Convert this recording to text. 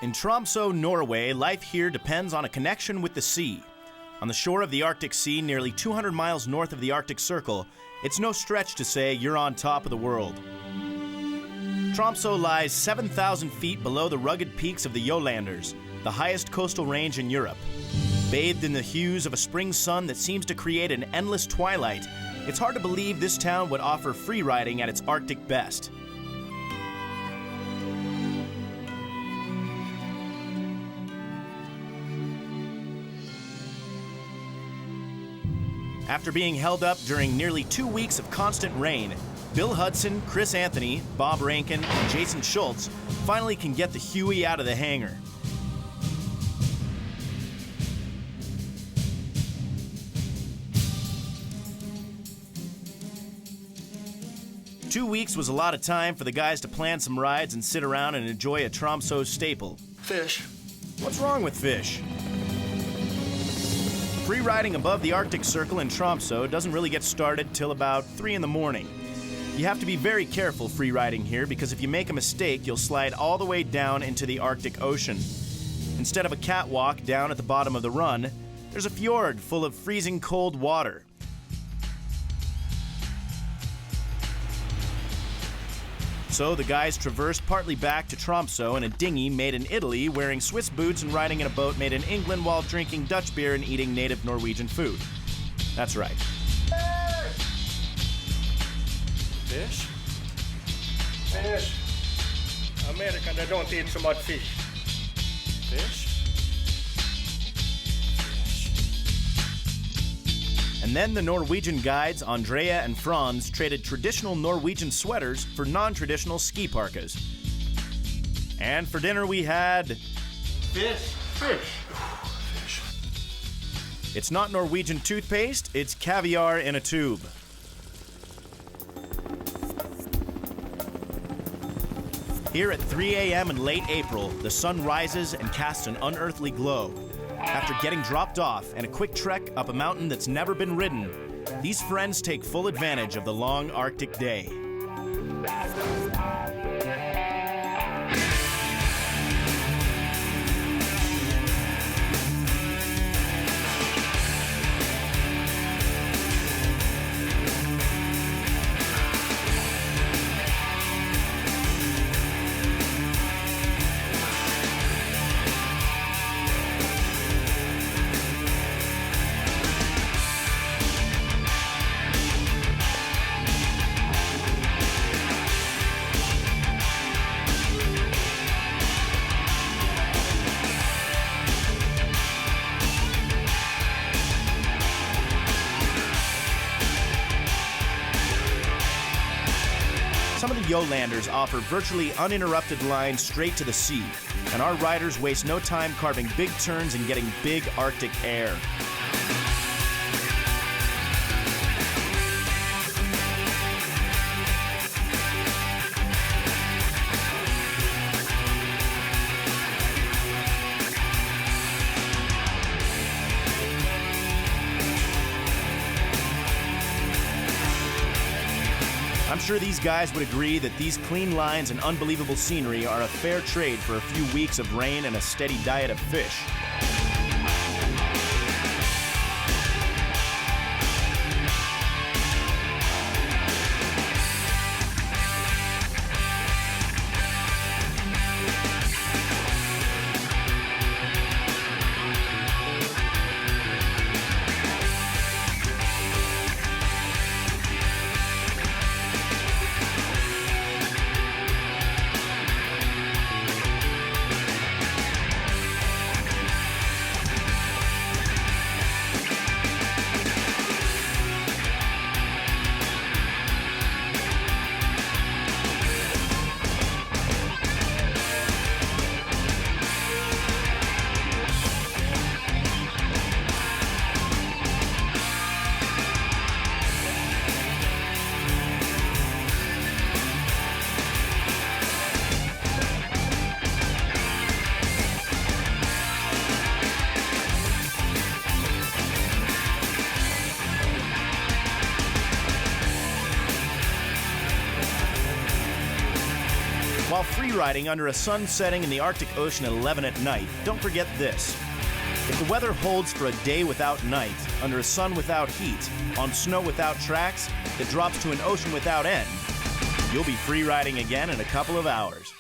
In Tromsoe, Norway, life here depends on a connection with the sea. On the shore of the Arctic Sea, nearly 200 miles north of the Arctic Circle, it's no stretch to say you're on top of the world. Tromsoe lies 7,000 feet below the rugged peaks of the Jolanders, the highest coastal range in Europe. Bathed in the hues of a spring sun that seems to create an endless twilight, it's hard to believe this town would offer free riding at its Arctic best. After being held up during nearly 2 weeks of constant rain, Bill Hudson, Chris Anthony, Bob Rankin, and Jason Schultz finally can get the Huey out of the hangar. Two weeks was a lot of time for the guys to plan some rides and sit around and enjoy a Tromsoe staple. Fish. What's wrong with fish? Free riding above the Arctic Circle in Tromsoe doesn't really get started till about 3 in the morning. You have to be very careful free riding here because if you make a mistake, you'll slide all the way down into the Arctic Ocean. Instead of a catwalk down at the bottom of the run, there's a fjord full of freezing cold water. So the guys traversed partly back to Tromsoe in a dinghy made in Italy, wearing Swiss boots and riding in a boat made in England while drinking Dutch beer and eating native Norwegian food. That's right. Fish? Fish. America, they don't eat so much fish. Fish? And then the Norwegian guides, Andrea and Franz, traded traditional Norwegian sweaters for non-traditional ski parkas. And for dinner we had... Fish. Fish. Fish. It's not Norwegian toothpaste, it's caviar in a tube. Here at 3 a.m. in late April, the sun rises and casts an unearthly glow. After getting dropped off and a quick trek up a mountain that's never been ridden, these friends take full advantage of the long Arctic day. Some of the Jolanders offer virtually uninterrupted lines straight to the sea, and our riders waste no time carving big turns and getting big Arctic air. I'm sure these guys would agree that these clean lines and unbelievable scenery are a fair trade for a few weeks of rain and a steady diet of fish. riding under a sun setting in the Arctic Ocean at 11 at night, don't forget this. If the weather holds for a day without night, under a sun without heat, on snow without tracks, that drops to an ocean without end, you'll be free riding again in a couple of hours.